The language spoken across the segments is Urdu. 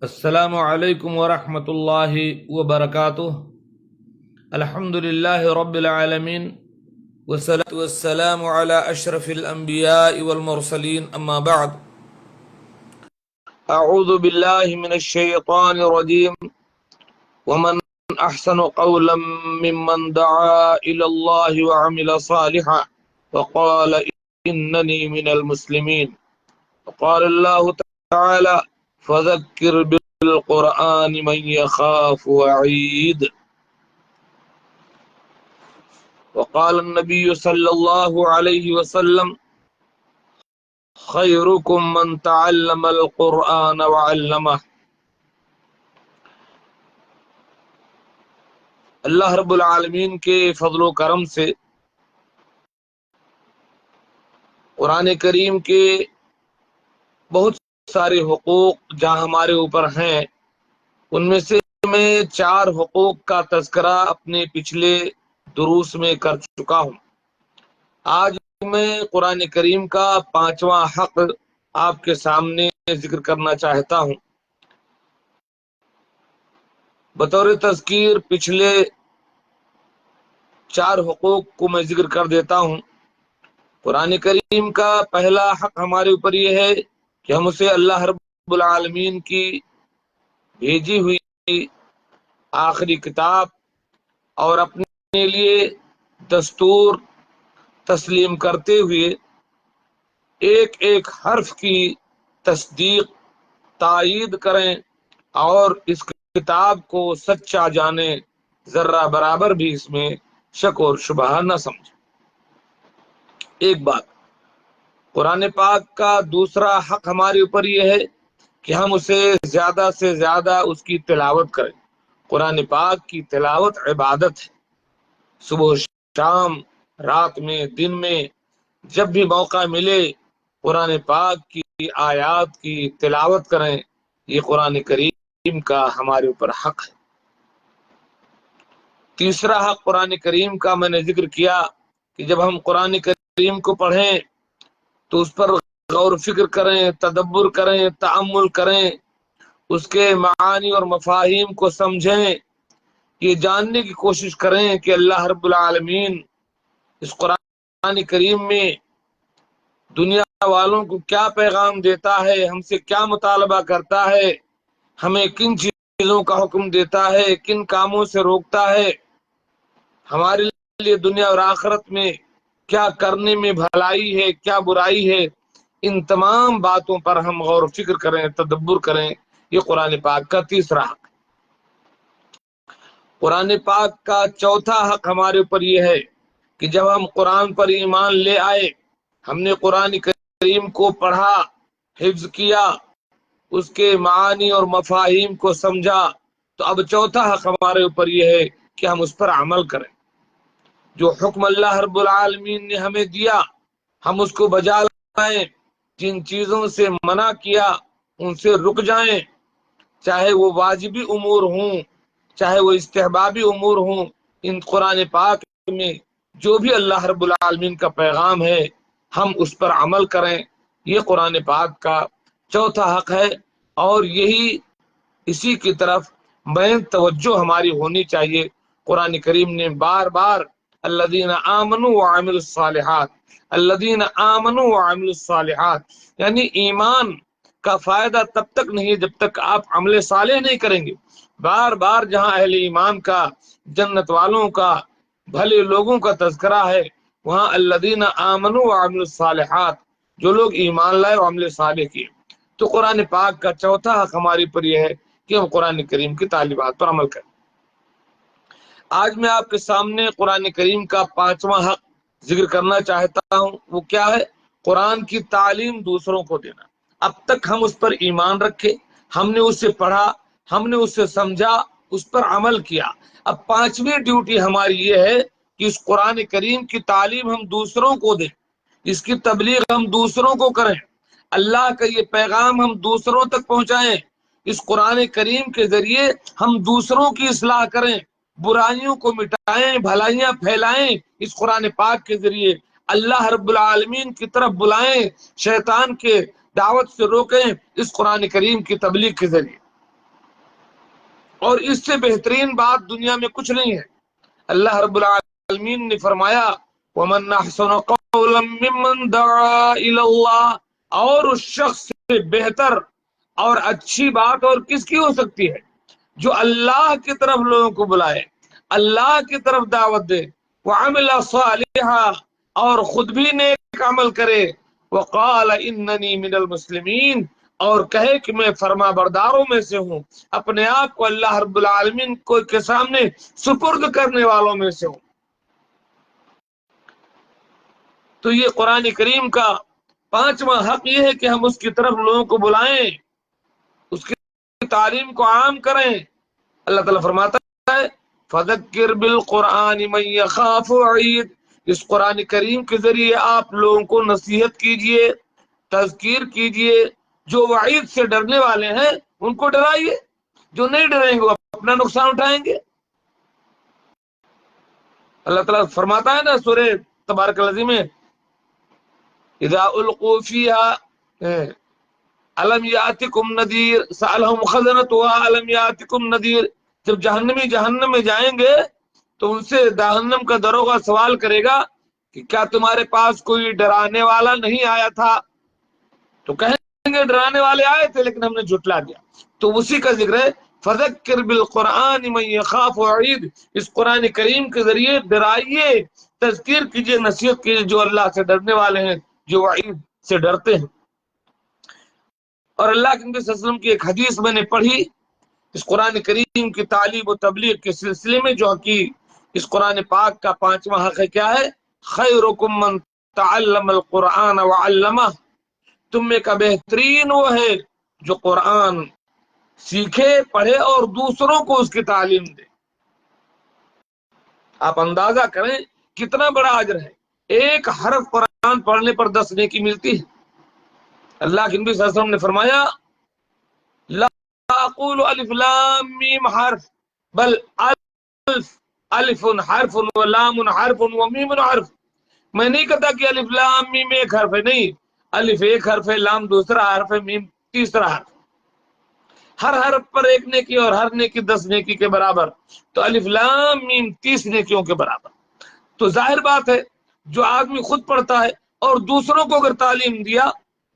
السلام علیکم ورحمۃ اللہ وبرکاتہ۔ الحمد للہ رب العالمین والصلاة والسلام علی اشرف الانبیاء والمرسلین، اما بعد۔ اعوذ باللہ من الشیطان الرجیم۔ ومن احسن قولا ممن دعا الى اللہ وعمل صالحا وقال اننی من المسلمین، وقال اللہ تعالی فذکر بالقرآن من یخاف وعید، وقال النبی صلی اللہ علیہ وسلم خیرکم من تعلم القرآن وعلمہ۔ اللہ رب العالمین کے فضل و کرم سے قرآن کریم کے بہت سارے حقوق جہاں ہمارے اوپر ہیں، ان میں سے میں 4 حقوق کا تذکرہ اپنے پچھلے دروس میں کر چکا ہوں۔ آج میں قرآن کریم کا 5واں حق آپ کے سامنے ذکر کرنا چاہتا ہوں۔ بطور تذکیر پچھلے 4 حقوق کو میں ذکر کر دیتا ہوں۔ قرآن کریم کا پہلا حق ہمارے اوپر یہ ہے کہ ہم اسے اللہ رب العالمین کی بھیجی ہوئی آخری کتاب اور اپنے لیے دستور تسلیم کرتے ہوئے ایک ایک حرف کی تصدیق تائید کریں اور اس کتاب کو سچا جانیں، ذرہ برابر بھی اس میں شک اور شبہ نہ سمجھیں۔ ایک بات، قرآن پاک کا دوسرا حق ہمارے اوپر یہ ہے کہ ہم اسے زیادہ سے زیادہ اس کی تلاوت کریں۔ قرآن پاک کی تلاوت عبادت ہے۔ صبح و شام، رات میں، دن میں، جب بھی موقع ملے قرآن پاک کی آیات کی تلاوت کریں۔ یہ قرآن کریم کا ہمارے اوپر حق ہے۔ تیسرا حق قرآن کریم کا میں نے ذکر کیا کہ جب ہم قرآن کریم کو پڑھیں تو اس پر غور و فکر کریں، تدبر کریں، تأمل کریں، اس کے معانی اور مفاہیم کو سمجھیں، یہ جاننے کی کوشش کریں کہ اللہ رب العالمین اس قرآن کریم میں دنیا والوں کو کیا پیغام دیتا ہے، ہم سے کیا مطالبہ کرتا ہے، ہمیں کن چیزوں کا حکم دیتا ہے، کن کاموں سے روکتا ہے، ہمارے لیے دنیا اور آخرت میں کیا کرنے میں بھلائی ہے، کیا برائی ہے۔ ان تمام باتوں پر ہم غور و فکر کریں، تدبر کریں۔ یہ قرآن پاک کا تیسرا حق۔ قرآن پاک کا چوتھا حق ہمارے اوپر یہ ہے کہ جب ہم قرآن پر ایمان لے آئے، ہم نے قرآن کریم کو پڑھا، حفظ کیا، اس کے معانی اور مفاہیم کو سمجھا، تو اب چوتھا حق ہمارے اوپر یہ ہے کہ ہم اس پر عمل کریں۔ جو حکم اللہ رب العالمین نے ہمیں دیا ہم اس کو بجا لائیں، جن چیزوں سے منع کیا ان سے رک جائیں، چاہے وہ واجبی امور ہوں، چاہے وہ استحبابی امور ہوں۔ ان قرآن پاک میں جو بھی اللہ رب العالمین کا پیغام ہے ہم اس پر عمل کریں۔ یہ قرآن پاک کا چوتھا حق ہے، اور اسی کی طرف بین توجہ ہماری ہونی چاہیے۔ قرآن کریم نے بار بار الذین آمنوا وعملوا الصالحات، الذین آمنوا وعملوا الصالحات، یعنی ایمان کا فائدہ تب تک نہیں جب تک آپ عمل صالح نہیں کریں گے۔ بار بار جہاں اہل ایمان کا، جنت والوں کا، بھلے لوگوں کا تذکرہ ہے، وہاں الذین آمنوا وعملوا الصالحات، جو لوگ ایمان لائے اور عمل صالح کیے۔ تو قرآن پاک کا چوتھا حق ہماری پر یہ ہے کہ ہم قرآن کریم کی تعلیمات پر عمل کریں۔ آج میں آپ کے سامنے قرآن کریم کا 5واں حق ذکر کرنا چاہتا ہوں۔ وہ کیا ہے؟ قرآن کی تعلیم دوسروں کو دینا۔ اب تک ہم اس پر ایمان رکھے، ہم نے اسے پڑھا، ہم نے اسے سمجھا، اس پر عمل کیا۔ اب 5ویں ڈیوٹی ہماری یہ ہے کہ اس قرآن کریم کی تعلیم ہم دوسروں کو دیں، اس کی تبلیغ ہم دوسروں کو کریں، اللہ کا یہ پیغام ہم دوسروں تک پہنچائیں۔ اس قرآن کریم کے ذریعے ہم دوسروں کی اصلاح کریں، برائیوں کو مٹائیں، بھلائیاں پھیلائیں۔ اس قرآن پاک کے ذریعے اللہ رب العالمین کی طرف بلائیں، شیطان کے دعوت سے روکیں، اس قرآن کریم کی تبلیغ کے ذریعے۔ اور اس سے بہترین بات دنیا میں کچھ نہیں ہے۔ اللہ رب العالمین نے فرمایا وَمَنْ أَحْسَنُ قَوْلًا مِّمَّنْ دَعَا إِلَى اللَّهِ، اور اس شخص سے بہتر اور اچھی بات اور کس کی ہو سکتی ہے جو اللہ کی طرف لوگوں کو بلائے، اللہ کی طرف دعوت دے، وَعَمِلَ صَالِحًا، اور خود بھی نیک عمل کرے، وَقَالَ إِنَّنِي مِنَ الْمُسْلِمِينَ، اور کہے کہ میں فرما برداروں میں سے ہوں، اپنے آپ کو اللہ رب العالمین کو کے سامنے سپرد کرنے والوں میں سے ہوں۔ تو یہ قرآن کریم کا پانچواں حق یہ ہے کہ ہم اس کی طرف لوگوں کو بلائیں، اس کی تعلیم کو عام کریں۔ اللہ تعالیٰ فرماتا ہے فَذَكِّرْ بِالْقُرْآنِ مَنْ يَخَافُ وَعِيدٍ، اس قرآن کریم کے ذریعے آپ لوگوں کو نصیحت کیجئے، تذکیر کیجئے، جو وعید سے ڈرنے والے ہیں ان کو ڈرائیے، جو نہیں ڈریں گے وہ اپنا نقصان اٹھائیں گے۔ اللہ تعالیٰ فرماتا ہے نا سورہ تبارک العظیم میں اذا القوا فيها الم یاتکم نذیر سألہم خزنتها الم یاتکم نذیر، جب جہنمی جہنم میں جائیں گے تو ان سے جہنم کا دروغہ سوال کرے گا کہ کیا تمہارے پاس کوئی ڈرانے والا نہیں آیا تھا؟ تو کہیں گے ڈرانے والے آئے تھے لیکن ہم نے جھٹلا دیا۔ تو اسی کا ذکر ہے فذکر بالقرآن من یخاف وعید، اس قرآن کریم کے ذریعے ڈرائیے، تذکیر کیجئے، نصیحت کیجئے جو اللہ سے ڈرنے والے ہیں، جو وعید سے ڈرتے ہیں۔ اور اللہ کے نبی صلی اللہ علیہ وسلم کی ایک حدیث میں نے پڑھی اس قرآن کریم کی تعلیم و تبلیغ کے سلسلے میں، جو کہ اس قرآن پاک کا پانچواں حق ہے، کیا ہے؟ خیرکم من تعلم القرآن وعلمہ، تم میں کا بہترین وہ ہے جو قرآن سیکھے، پڑھے اور دوسروں کو اس کی تعلیم دے۔ آپ اندازہ کریں کتنا بڑا اجر ہے، ایک حرف قرآن پڑھنے پر 10 نیکی ملتی ہے۔ اللہ کے نبی صلی اللہ علیہ وسلم نے فرمایا لا اقول الف لام میم حرف بل الف حرف و لام حرف و میم حرف، میں نہیں کہتا کہ الف لام میم ایک حرف ہے، نہیں، الف ایک حرف ہے، لام دوسرا حرف ہے، میم تیسرا حرف، ہر حرف پر ایک نیکی اور ہر نیکی 10 نیکی کے برابر، تو الف لام میم 30 نیکیوں کے برابر۔ تو ظاہر بات ہے جو آدمی خود پڑھتا ہے اور دوسروں کو اگر تعلیم دیا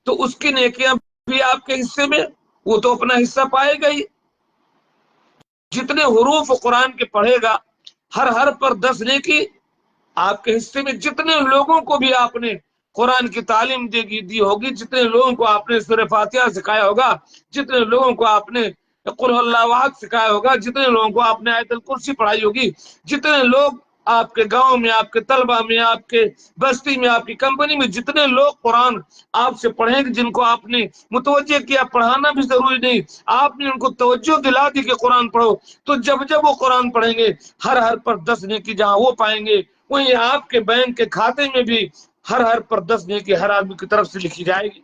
تو اس کی نیکیاں بھی آپ کے حصے میں، وہ تو اپنا حصہ پائے گا ہی۔ جتنے حروف قرآن کے پڑھے گا ہر حرف پر 10 نیکی آپ کے حصے میں۔ جتنے لوگوں کو بھی آپ نے قرآن کی تعلیم دی ہوگی، جتنے لوگوں کو آپ نے سورہ فاتحہ سکھایا ہوگا، جتنے لوگوں کو آپ نے قل اللہ احد سکھایا ہوگا، جتنے لوگوں کو آپ نے آیت الکرسی پڑھائی ہوگی، جتنے لوگ آپ کے گاؤں میں، آپ کے طلبہ میں، آپ کے بستی میں، آپ کی کمپنی میں جتنے لوگ قرآن آپ سے پڑھیں گے، جن کو آپ نے متوجہ کیا، پڑھانا بھی ضروری نہیں، آپ نے ان کو توجہ دلا دی کہ قرآن پڑھو، تو جب وہ قرآن پڑھیں گے ہر ہر پر 10 نیکی جہاں وہ پائیں گے، وہیں آپ کے بینک کے کھاتے میں بھی ہر پر 10 نیکی ہر آدمی کی طرف سے لکھی جائے گی۔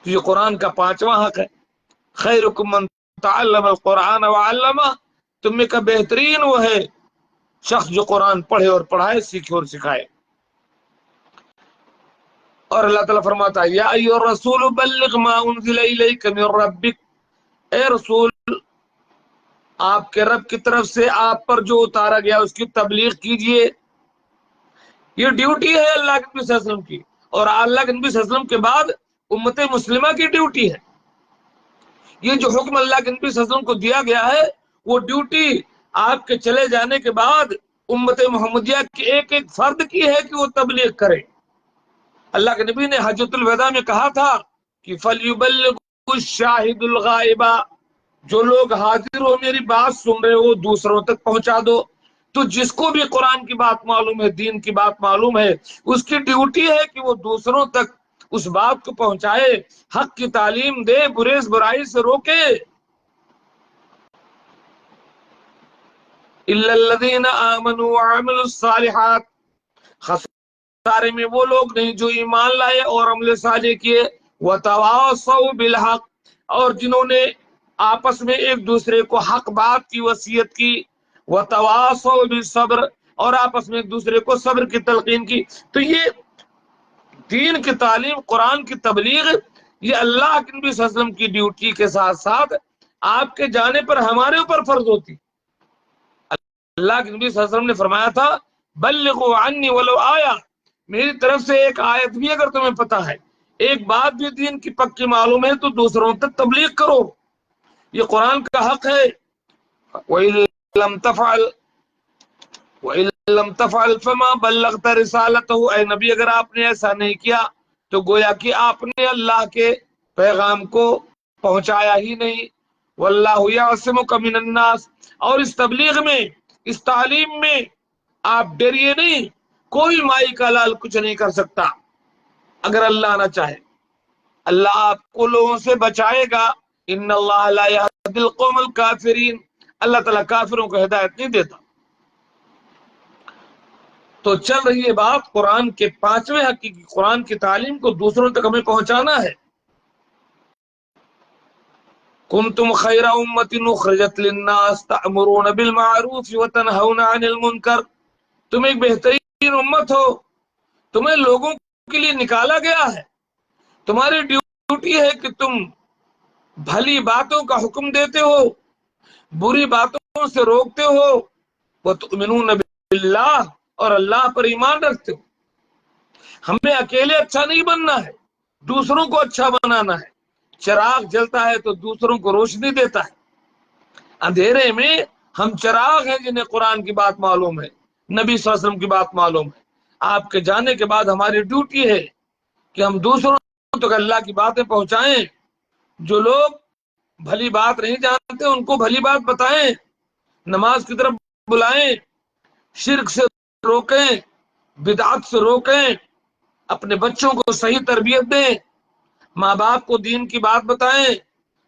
تو یہ قرآن کا پانچواں حق ہے، خیرکم من تعلم القرآن وعلمہ، تم میں کا بہترین وہ ہے شخص جو قرآن پڑھے اور پڑھائے، سیکھے اور سکھائے۔ اور اللہ تعالیٰ فرماتا ہے یا ایھا الرسول بلغ ما انزل الیک من ربک، اے رسول آپ کے رب کی طرف سے آپ پر جو اتارا گیا اس کی تبلیغ کیجئے۔ یہ ڈیوٹی ہے اللہ کے نبی صلی اللہ علیہ وسلم کی، اور اللہ کے نبی صلی اللہ علیہ وسلم کے بعد امت مسلمہ کی ڈیوٹی ہے۔ یہ جو حکم اللہ کے نبی صلی اللہ علیہ وسلم کو دیا گیا ہے، وہ ڈیوٹی آپ کے چلے جانے کے بعد امت محمدیہ کے ایک ایک فرد کی ہے کہ وہ تبلیغ کرے۔ اللہ کے نبی نے حجۃ الوداع میں کہا تھا کہ فَلْيُبَلِّغْ الشَّاهِدُ الْغَائِبَ، جو لوگ حاضر ہو میری بات سن رہے ہو دوسروں تک پہنچا دو۔ تو جس کو بھی قرآن کی بات معلوم ہے، دین کی بات معلوم ہے، اس کی ڈیوٹی ہے کہ وہ دوسروں تک اس بات کو پہنچائے، حق کی تعلیم دے، برائی سے روکے۔ إِلَّا الَّذِينَ آمَنُوا وَعَمِلُوا الصَّالِحَاتِ، خسارے میں وہ لوگ نہیں جو ایمان لائے اور عمل صالح کیے، وَتَوَاصَوْا بِالْحَقِّ، اور جنہوں نے آپس میں ایک دوسرے کو حق بات کی وصیت کی، وَتَوَاصَوْا بِالصَّبْرِ، اور آپس میں ایک دوسرے کو صبر کی تلقین کی۔ تو یہ دین کی تعلیم، قرآن کی تبلیغ، یہ اللہ کے نبی صلی اللہ علیہ وسلم کی ڈیوٹی کے ساتھ ساتھ آپ کے جانے پر ہمارے اوپر فرض ہوتی. اللہ کے نبی صلی اللہ علیہ وسلم نے فرمایا تھا بلغوا عنی ولو آیا، میری طرف سے ایک آیت بھی اگر تمہیں پتا ہے، ایک بات بھی دین کی پکی معلوم ہے، تو دوسروں تک تبلیغ کرو، یہ قرآن کا حق ہے. وَإِن لَمْ تَفْعَلْ وَإِن لَمْ تَفْعَلْ فَمَا بَلَّغْتَ رِسَالَتَهُ، اے نبی اگر آپ نے ایسا نہیں کیا تو گویا کہ آپ نے اللہ کے پیغام کو پہنچایا ہی نہیں. وَاللَّهُ يَعْصِمُكَ مِنَ النَّاسِ، اور اس تبلیغ میں، اس تعلیم میں آپ ڈریے نہیں، کوئی مائی کا لال کچھ نہیں کر سکتا اگر اللہ نہ چاہے. اللہ آپ کو لوگوں سے بچائے گا. ان اللہ لا یہدی القوم الکافرین، اللہ تعالیٰ کافروں کو ہدایت نہیں دیتا. تو چل رہی ہے بات قرآن کے پانچویں حقیقی، قرآن کی تعلیم کو دوسروں تک ہمیں پہنچانا ہے. کنتم خیر امۃ اخرجت للناس تأمرون بالمعروف وتنہون عن المنکر، تم ایک بہترین امت ہو، تمہیں لوگوں کے لیے نکالا گیا ہے، تمہاری ڈیوٹی ہے کہ تم بھلی باتوں کا حکم دیتے ہو، بری باتوں سے روکتے ہو. وتؤمنون باللہ، اور اللہ پر ایمان رکھتے ہو. ہمیں اکیلے اچھا نہیں بننا ہے، دوسروں کو اچھا بنانا ہے. چراغ جلتا ہے تو دوسروں کو روشنی دیتا ہے. اندھیرے میں ہم چراغ ہیں جنہیں قرآن کی بات معلوم ہے، نبی صلی اللہ علیہ وسلم کی بات معلوم ہے. آپ کے جانے کے بعد ہماری ڈیوٹی ہے کہ ہم دوسروں تک اللہ کی باتیں پہنچائیں. جو لوگ بھلی بات نہیں جانتے ان کو بھلی بات بتائیں، نماز کی طرف بلائیں، شرک سے روکیں، بدعت سے روکیں، اپنے بچوں کو صحیح تربیت دیں، ماں باپ کو دین کی بات بتائیں،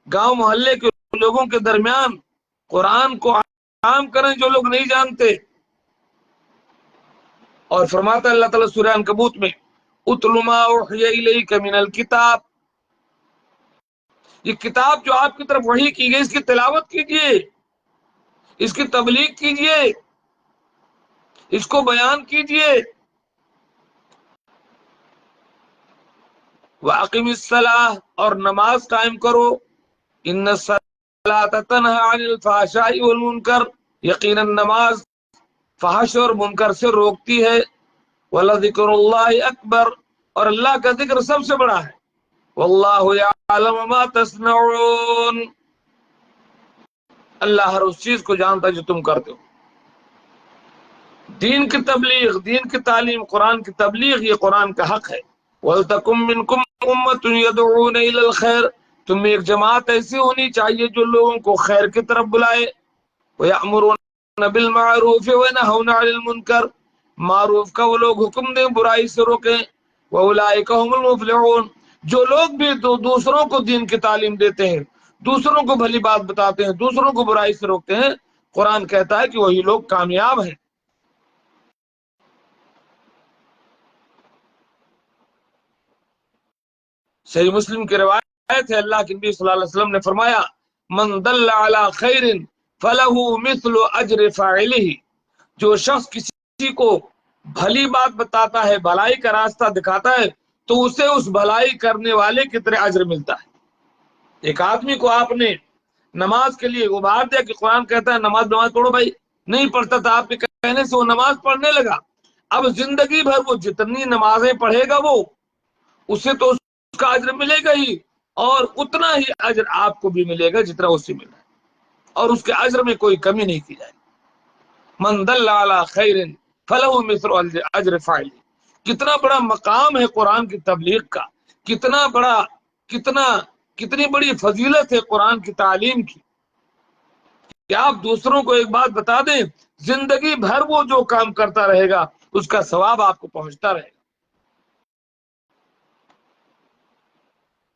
گاؤں محلے کے لوگوں کے درمیان قرآن کو عام کریں جو لوگ نہیں جانتے. اور فرماتا اللہ تعالیٰ سورہ عنکبوت میں اتل ما اوحی الیک من الکتاب، یہ کتاب جو آپ کی طرف وحی کی گئی اس کی تلاوت کیجئے، اس کی تبلیغ کیجئے، اس کو بیان کیجئے. وَأَقِمِ الصَّلَاةَ، اور نماز قائم کرو. إِنَّ الصَّلَاةَ تَنْهَىٰ عَنِ الْفَحْشَاءِ وَالْمُنکَرِ، یقیناً نماز فحش اور منکر سے روکتی ہے. وَلَذِكْرُ اللَّهِ أَكْبَرُ، اور اللہ کا ذکر سب سے بڑا ہے. وَاللَّهُ يَعْلَمُ مَا تَصْنَعُونَ، اللہ ہر اس چیز کو جانتا ہے جو تم کرتے ہو. دین کی تبلیغ، دین کی تعلیم، قرآن کی تبلیغ، یہ قرآن کا حق ہے. وَلْتَكُن مِّنكُمْ أُمَّةٌ يَدْعُونَ إِلَى الْخَيْرِ، تم میں ایک جماعت ایسی ہونی چاہیے جو لوگوں کو خیر کی طرف بلائے. وَيَأْمُرُونَ بِالْمَعْرُوفِ وَيَنْهَوْنَ عَنِ الْمُنکَرِ، معروف کا وہ لوگ حکم دیں، برائی سے روکیں. وَأُولَٰئِكَ هُمُ الْمُفْلِحُونَ، جو لوگ بھی دوسروں کو دین کی تعلیم دیتے ہیں، دوسروں کو بھلی بات بتاتے ہیں، دوسروں کو برائی سے روکتے ہیں، قرآن کہتا ہے کہ وہی لوگ کامیاب ہیں. صحیح مسلم کی روایت ہے، اللہ کے نبی صلی اللہ علیہ وسلم نے فرمایا من دل علی خیر فلہ مثل اجر فاعلہ، جو شخص کسی کو بھلی بات بتاتا ہے، بھلائی کا راستہ دکھاتا ہے، تو اسے اس بھلائی کرنے والے کی طرح اجر ملتا ہے. ایک آدمی کو آپ نے نماز کے لیے ابھار دیا کہ قرآن کہتا ہے نماز پڑھو، بھائی نہیں پڑھتا تھا، آپ کے کہنے سے وہ نماز پڑھنے لگا. اب زندگی بھر وہ جتنی نمازیں پڑھے گا وہ اسے تو اس کا اجر ملے گا ہی، اور اتنا ہی اجر آپ کو بھی ملے گا جتنا اس سے ملا ہے، اور اس کے اجر میں کوئی کمی نہیں کی جائے. من دل علی خیر فلہ مثل اجر فاعل، کتنا بڑا مقام ہے قرآن کی تبلیغ کا، کتنی بڑی فضیلت ہے قرآن کی تعلیم کی، کہ آپ دوسروں کو ایک بات بتا دیں، زندگی بھر وہ جو کام کرتا رہے گا اس کا ثواب آپ کو پہنچتا رہے گا.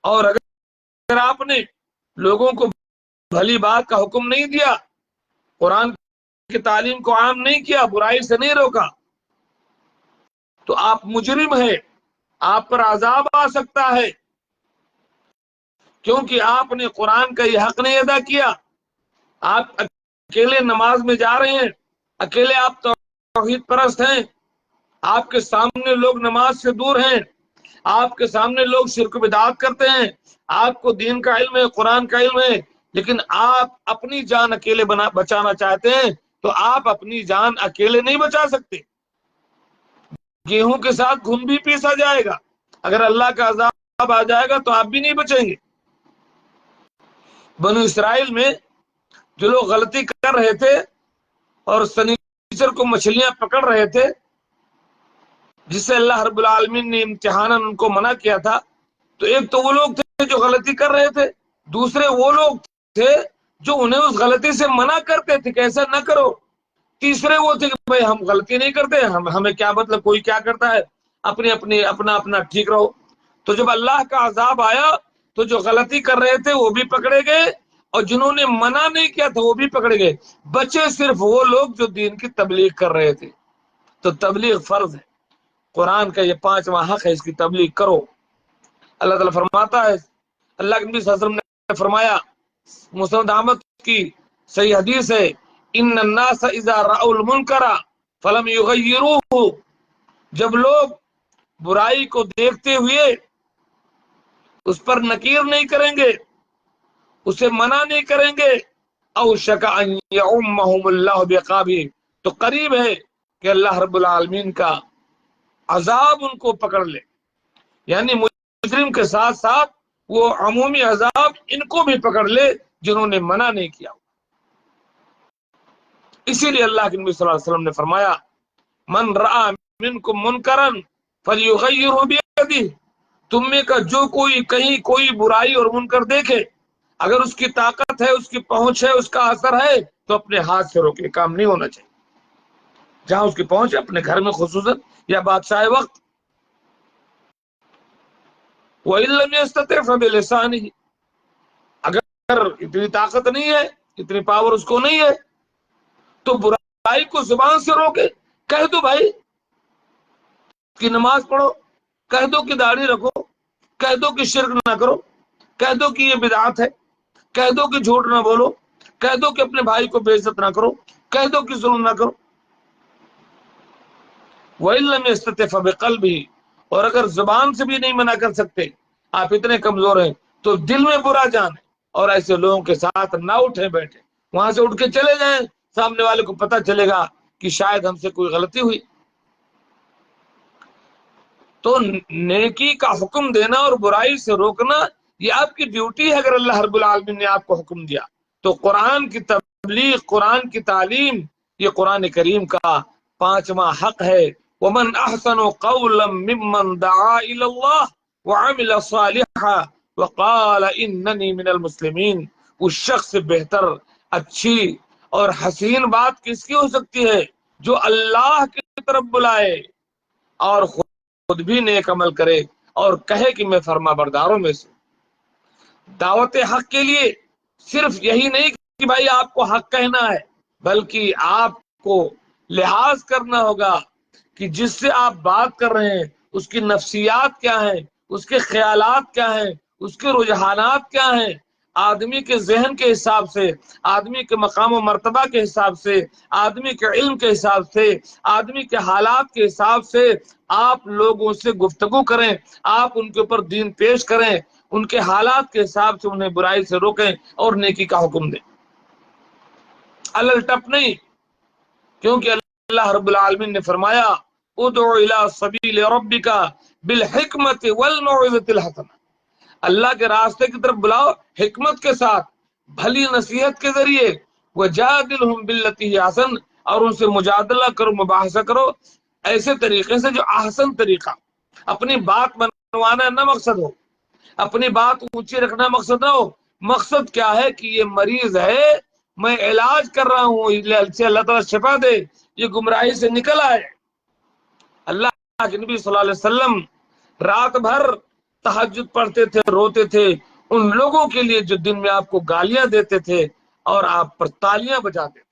اور اگر آپ نے لوگوں کو بھلی بات کا حکم نہیں دیا، قرآن کی تعلیم کو عام نہیں کیا، برائی سے نہیں روکا، تو آپ مجرم ہیں، آپ پر عذاب آ سکتا ہے، کیونکہ آپ نے قرآن کا یہ حق نہیں ادا کیا. آپ اکیلے نماز میں جا رہے ہیں، اکیلے آپ توحید پرست ہیں، آپ کے سامنے لوگ نماز سے دور ہیں، آپ کے سامنے لوگ شرک و بدعت کرتے ہیں، آپ کو دین کا علم ہے، قرآن کا علم ہے، لیکن آپ اپنی جان اکیلے بچانا چاہتے ہیں تو آپ اپنی جان اکیلے نہیں بچا سکتے. گیہوں کے ساتھ گھن بھی پیسا جائے گا، اگر اللہ کا عذاب آ جائے گا تو آپ بھی نہیں بچیں گے. بنو اسرائیل میں جو لوگ غلطی کر رہے تھے اور سنیچر کو مچھلیاں پکڑ رہے تھے، جس سے اللہ رب العالمین نے امتحاناً ان کو منع کیا تھا، تو ایک تو وہ لوگ تھے جو غلطی کر رہے تھے، دوسرے وہ لوگ تھے جو انہیں اس غلطی سے منع کرتے تھے کہ ایسا نہ کرو، تیسرے وہ تھے کہ بھائی ہم غلطی نہیں کرتے، ہمیں کیا مطلب کوئی کیا کرتا ہے، اپنا ٹھیک رہو. تو جب اللہ کا عذاب آیا تو جو غلطی کر رہے تھے وہ بھی پکڑے گئے اور جنہوں نے منع نہیں کیا تھا وہ بھی پکڑے گئے. بچے صرف وہ لوگ جو دین کی تبلیغ کر رہے تھے. تو تبلیغ فرض ہے، قرآن کا یہ 5واں حق ہے، اس کی تبلیغ کرو. اللہ تعالیٰ فرماتا ہے، اللہ کے نبی صلی اللہ علیہ وسلم نے فرمایا، مسند احمد کی صحیح حدیث ہے، ان الناس اذا رأوا المنکر فلم یغیروه، جب لوگ برائی کو دیکھتے ہوئے اس پر نکیر نہیں کریں گے، اسے منع نہیں کریں گے، اوشک ان یعمہم اللہ بعقابہ، تو قریب ہے کہ اللہ رب العالمین کا عذاب ان کو پکڑ لے. یعنی مجرم کے ساتھ ساتھ وہ عمومی عذاب ان کو بھی پکڑ لے جنہوں نے منع نہیں کیا. اسی لیے اللہ کے نبی صلی اللہ علیہ وسلم نے فرمایا، من رأى منکم منکرا فلیغیرہ بیدہ، تم میں کا جو کوئی کہیں کوئی برائی اور منکر دیکھے، اگر اس کی طاقت ہے، اس کی پہنچ ہے، اس کا اثر ہے تو اپنے ہاتھ سے روکے، کام نہیں ہونا چاہیے. جہاں اس کی پہنچ ہے، اپنے گھر میں خصوصاً یا بادشاہ وقت. وَإِن لَّمْ يَسْتَطِعْ فَبِلِسَانِهِ، اگر اتنی طاقت نہیں ہے، اتنی پاور اس کو نہیں ہے تو برائی کو زبان سے روکے. کہہ دو بھائی کہ نماز پڑھو، کہہ دو کہ داڑھی رکھو، کہہ دو کہ شرک نہ کرو، کہہ دو کہ یہ بدعت ہے، کہہ دو کہ جھوٹ نہ بولو، کہہ دو کہ اپنے بھائی کو بے عزت نہ کرو، کہہ دو کہ ظلم نہ کرو. وَإِن لَّمْ يَسْتَطِعْ فَبِقَلْبِهِ، اور اگر زبان سے بھی نہیں منع کر سکتے، آپ اتنے کمزور ہیں تو دل میں برا جان ہے، اور ایسے لوگوں کے ساتھ نہ اٹھے بیٹھے، وہاں سے اٹھ کے چلے جائیں، سامنے والے کو پتہ چلے گا کہ شاید ہم سے کوئی غلطی ہوئی. تو نیکی کا حکم دینا اور برائی سے روکنا یہ آپ کی ڈیوٹی ہے. اگر اللہ رب العالمین نے آپ کو حکم دیا تو قرآن کی تبلیغ، قرآن کی تعلیم، یہ قرآن کریم کا 5واں حق ہے. ومن احسن قولا ممن دعا الى اللہ وعمل صالحا وقال اننی من المسلمین، اس شخص سے بہتر، اچھی اور حسین بات کس کی ہو سکتی ہے جو اللہ کی طرف بلائے اور خود بھی نیک عمل کرے اور کہے کہ میں فرما برداروں میں سے. دعوت حق کے لیے صرف یہی نہیں کہ بھائی آپ کو حق کہنا ہے، بلکہ آپ کو لحاظ کرنا ہوگا کہ جس سے آپ بات کر رہے ہیں اس کی نفسیات کیا ہیں، اس کے خیالات کیا ہیں، اس کے رجحانات کیا ہیں. آدمی کے ذہن کے حساب سے، آدمی کے مقام و مرتبہ کے حساب سے، آدمی کے علم کے حساب سے، آدمی کے حالات کے حساب سے آپ لوگوں سے گفتگو کریں، آپ ان کے اوپر دین پیش کریں، ان کے حالات کے حساب سے انہیں برائی سے روکیں اور نیکی کا حکم دیں. الٹپ نہیں، کیونکہ اللہ رب العالمین نے فرمایا ادعو الی سبیل ربک بالحکمت والموعظۃ الحسنہ، اللہ کے راستے کی طرف بلاؤ حکمت کے ساتھ، بھلی نصیحت کے ذریعے. وجادلہم باللتی ہی احسن، اور ان سے مجادلہ کرو، مباحثہ کرو ایسے طریقے سے جو احسن طریقہ. اپنی بات منوانا نہ مقصد ہو، اپنی بات اونچی رکھنا مقصد نہ ہو. مقصد کیا ہے کہ یہ مریض ہے، میں علاج کر رہا ہوں سے اللہ تعالیٰ شفا دے، یہ گمراہی سے نکل آئے. اللہ کے نبی صلی اللہ علیہ وسلم رات بھر تہجد پڑھتے تھے، روتے تھے ان لوگوں کے لیے جو دن میں آپ کو گالیاں دیتے تھے اور آپ پر تالیاں بجاتے تھے.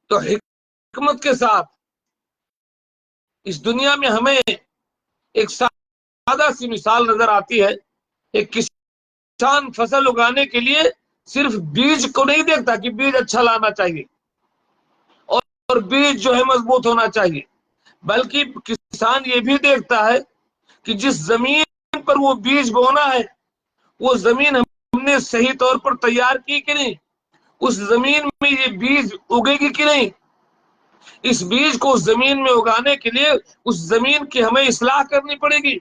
تو حکمت کے ساتھ اس دنیا میں ہمیں ایک سادہ سی مثال نظر آتی ہے. ایک کسان فصل اگانے کے لیے صرف بیج کو نہیں دیکھتا کہ بیج اچھا لانا چاہیے اور بیج جو ہے مضبوط ہونا چاہیے، بلکہ کسان یہ بھی دیکھتا ہے کہ جس زمین پر وہ بیج بونا ہے وہ زمین ہم نے صحیح طور پر تیار کی کہ نہیں، اس زمین میں یہ بیج اگے گی کہ نہیں، اس بیج کو اس زمین میں اگانے کے لیے اس زمین کی ہمیں اصلاح کرنی پڑے گی،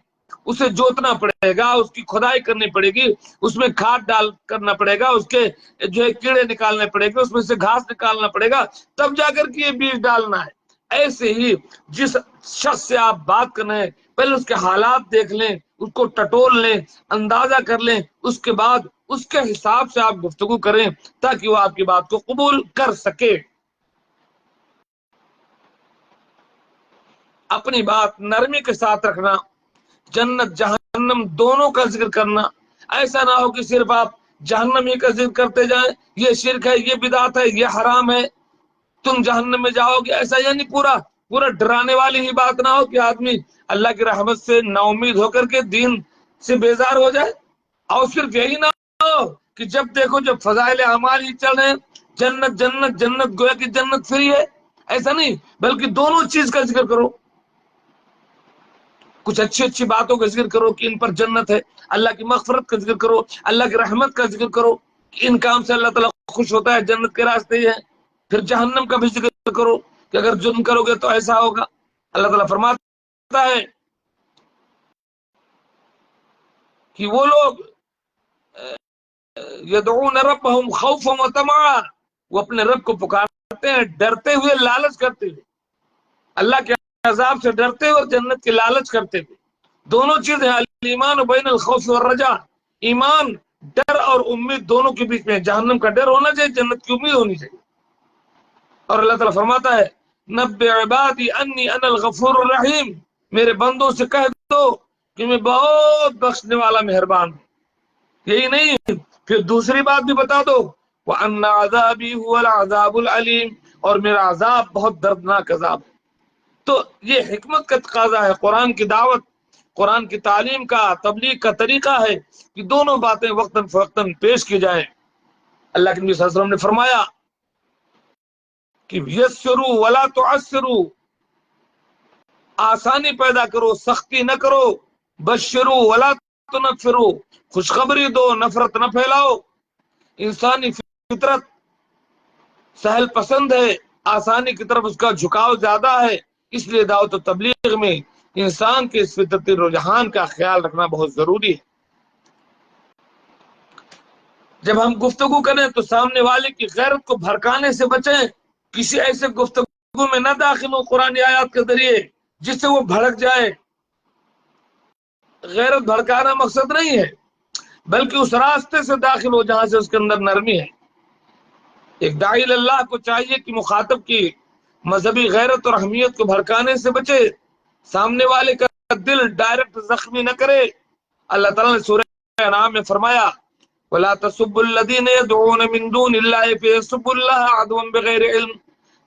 اسے جوتنا پڑے گا، اس کی کھدائی کرنی پڑے گی، اس میں کھاد ڈال کرنا پڑے گا، اس کے جو ہے کیڑے نکالنے پڑے گا، اس میں سے گھاس نکالنا پڑے گا، تب جا کر کے یہ بیج ڈالنا ہے۔ ایسے ہی جس شخص سے آپ بات کرنا ہے پہلے اس کے حالات دیکھ لیں، اس کو ٹٹول لیں، اندازہ کر لیں، اس کے بعد اس کے حساب سے آپ گفتگو کریں تاکہ وہ آپ کی بات کو قبول کر سکے۔ اپنی بات نرمی کے ساتھ رکھنا، جنت جہنم دونوں کا ذکر کرنا، ایسا نہ ہو کہ صرف آپ جہنم ہی کا ذکر کرتے جائیں، یہ شرک ہے، یہ بدعت ہے، یہ حرام ہے، تم جہنم میں جاؤ گے، ایسا یعنی پورا ڈرانے والی ہی بات نہ ہو کہ آدمی اللہ کی رحمت سے نا امید ہو کر کے دین سے بیزار ہو جائے۔ اور صرف یہی نہ ہو کہ جب دیکھو جب فضائل اعمال ہی چل رہے ہیں، جنت جنت جنت گویا کہ جنت فری ہے، ایسا نہیں، بلکہ دونوں چیز کا ذکر کرو، کچھ اچھی اچھی باتوں کا ذکر کرو کہ ان پر جنت ہے، اللہ کی مغفرت کا ذکر کرو، اللہ کی رحمت کا ذکر کرو کہ ان کام سے اللہ تعالیٰ خوش ہوتا ہے، جنت کے راستے ہی ہے۔ پھر جہنم کا بھی ذکر کرو کہ اگر جرم کرو گے تو ایسا ہوگا۔ اللہ تعالیٰ فرماتا ہے کہ وہ لوگ یدعون ربهم خوفا وطمعا، وہ اپنے رب کو پکارتے ہیں ڈرتے ہوئے، لالچ کرتے ہوئے، اللہ کے عذاب سے ڈرتے ہوئے اور جنت کی لالچ کرتے ہوئے۔ دونوں چیزیں ایمان بین الخوف والرجاء، ایمان ڈر اور امید دونوں کے بیچ میں، جہنم کا ڈر ہونا چاہیے، جنت کی امید ہونی چاہیے۔ اور اللہ تعالیٰ فرماتا ہے نبئ عبادی انی انا الغفور الرحیم، میرے بندوں سے کہہ دو کہ میں بہت بخشنے والا مہربان ہوں۔ یہی نہیں، پھر دوسری بات بھی بتا دو وَأَنَّ عَذَابِي هُوَ الْعَذَابُ الْعَلِيمُ، اور میرا عذاب بہت دردناک عذاب ہے۔ تو یہ حکمت کا تقاضا ہے، قرآن کی دعوت، قرآن کی تعلیم کا، تبلیغ کا طریقہ ہے کہ دونوں باتیں وقتاً فوقتاً پیش کی جائیں۔ اللہ کے نبی صلی اللہ علیہ وسلم نے فرمایا کہ یسروا ولا تعسروا، آسانی پیدا کرو سختی نہ کرو، بشروا ولا تنفروا، خوشخبری دو نفرت نہ پھیلاؤ۔ انسانی فطرت سہل پسند ہے، آسانی کی طرف اس کا جھکاؤ زیادہ ہے، اس لیے دعوت و تبلیغ میں انسان کے اس فطرتی رجحان کا خیال رکھنا بہت ضروری ہے۔ جب ہم گفتگو کریں تو سامنے والے کی غیرت کو بھڑکانے سے بچیں، کسی ایسے گفتگو میں نہ داخل ہو قرآن آیات کے ذریعے جس سے وہ بھڑک جائے۔ غیرت بھڑکانا مقصد نہیں ہے، بلکہ اس راستے سے داخل ہو جہاں سے اس کے اندر نرمی ہے۔ ایک داعی اللہ کو چاہیے کہ مخاطب کی مذہبی غیرت اور اہمیت کو بھڑکانے سے بچے، سامنے والے کا دل ڈائریکٹ زخمی نہ کرے۔ اللہ تعالیٰ نے سورہ انعام میں فرمایا وَلَا تَسُبُّوا الَّذِينَ يَدْعُونَ مِن دُونِ اللَّهِ فَيَسُبُّوا اللَّهَ عَدْوًا بِغَيْرِ عِلْمٍ،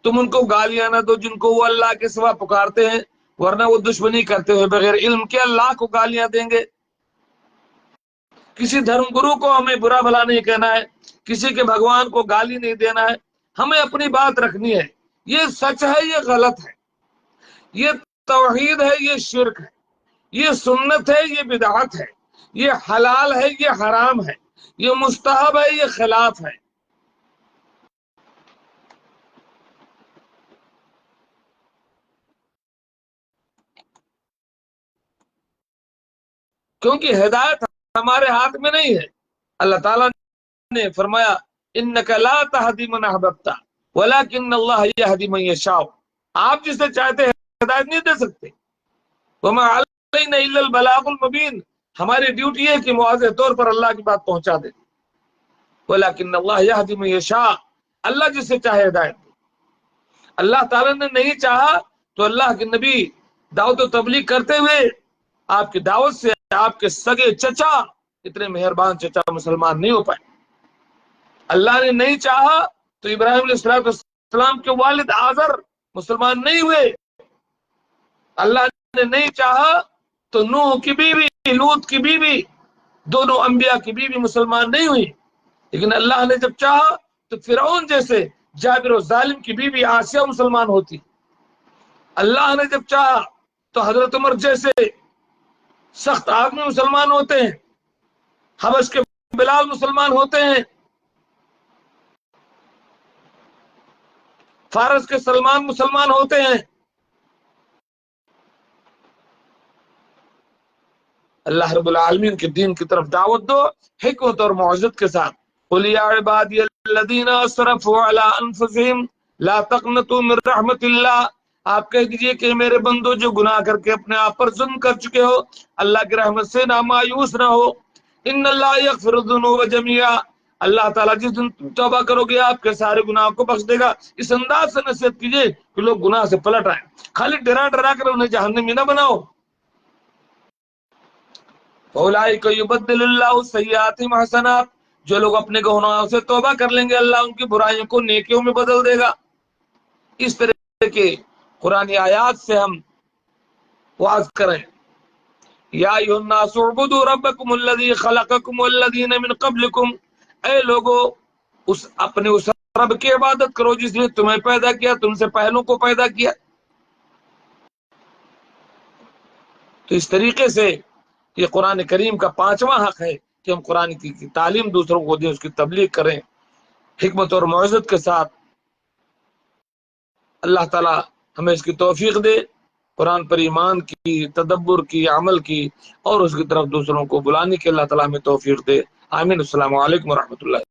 تم ان کو گالیاں نہ دو جن کو وہ اللہ کے سوا پکارتے ہیں، ورنہ وہ دشمنی کرتے ہوئے بغیر علم کے اللہ کو گالیاں دیں گے۔ کسی دھرم گرو کو ہمیں برا بھلا نہیں کہنا ہے، کسی کے بھگوان کو گالی نہیں دینا ہے، ہمیں اپنی بات رکھنی ہے، یہ سچ ہے، یہ غلط ہے، یہ توحید ہے، یہ شرک ہے، یہ سنت ہے، یہ بدعت ہے، یہ حلال ہے، یہ حرام ہے، یہ مستحب ہے، یہ خلاف ہے۔ کیونکہ ہدایت ہمارے ہاتھ میں نہیں ہے۔ اللہ تعالیٰ نے فرمایا انک لا تہدی من احببت ولکن اللہ یہدی من یشاء، آپ جسے چاہتے ہیں ہدایت نہیں دے سکتے۔ وما علینا الا البلاغ المبین، ہماری ڈیوٹی ہے کہ واضح طور پر اللہ کی بات پہنچا دیں۔ ولکن اللہ یہدی من یشاء، اللہ جسے چاہے ہدایت دے۔ اللہ تعالیٰ نے نہیں چاہا تو اللہ کے نبی دعوت و تبلیغ کرتے ہوئے آپ کی دعوت سے آپ کے سگے چچا، اتنے مہربان چچا مسلمان نہیں ہو پائے۔ اللہ نے نہیں چاہا تو ابراہیم علیہ السلام کے والد آزر مسلمان نہیں ہوئے۔ اللہ نے نہیں چاہا تو نوح کی بیوی، لوط کی بیوی، دونوں انبیاء کی بیوی مسلمان نہیں ہوئی۔ لیکن اللہ نے جب چاہا تو فرعون جیسے جابر و ظالم کی بیوی آسیہ مسلمان ہوتی۔ اللہ نے جب چاہا تو حضرت عمر جیسے سخت آگ میں مسلمان ہوتے ہیں، حبش کے بلال مسلمان ہوتے ہیں، فارس کے سلمان مسلمان ہوتے ہیں۔ اللہ رب العالمین کے دین کی طرف دعوت دو حکمت اور معزت کے ساتھ۔ قل یا عبادی الذین اسرفوا علی انفسہم لا تقنطوا من رحمت اللہ، آپ کہہ دیجئے کہ میرے بندو جو گناہ کر کے اپنے آپ پر ظلم کر چکے ہو، اللہ کی رحمت سے نہ مایوس نہ ہو۔ ان اللہ یغفر الذنوب جميعا، اللہ تعالیٰ جس دن توبہ کرو گے آپ کے سارے گناہوں کو بخش دے گا۔ اس انداز سے نصیحت کیجئے کہ لوگ گناہ سے پلٹ آئیں، خالی ڈرا ڈرا کر انہیں جہنمی نہ بناؤ۔ اولئک یبدل اللہ سیئاتہم حسنات، جو لوگ اپنے گناہوں سے توبہ کر لیں گے اللہ ان کی برائیوں کو نیکیوں میں بدل دے گا۔ اس طرح کے قرآن آیات سے ہم واعظ کریں۔ یا ایھا الناس اعبدوا ربکم الذی خلقکم والذین من قبلکم، اے لوگو اپنے اس رب کی عبادت کرو جس نے تمہیں پیدا کیا، تم سے پہلوں کو پیدا کیا۔ تو اس طریقے سے یہ قرآن کریم کا 5واں حق ہے کہ ہم قرآن کی تعلیم دوسروں کو دیں، اس کی تبلیغ کریں حکمت اور معزت کے ساتھ۔ اللہ تعالی ہمیں اس کی توفیق دے، قرآن پر ایمان کی، تدبر کی، عمل کی، اور اس کی طرف دوسروں کو بلانے کی اللہ تعالی ہمیں توفیق دے۔ آمین۔ السلام علیکم ورحمۃ اللہ۔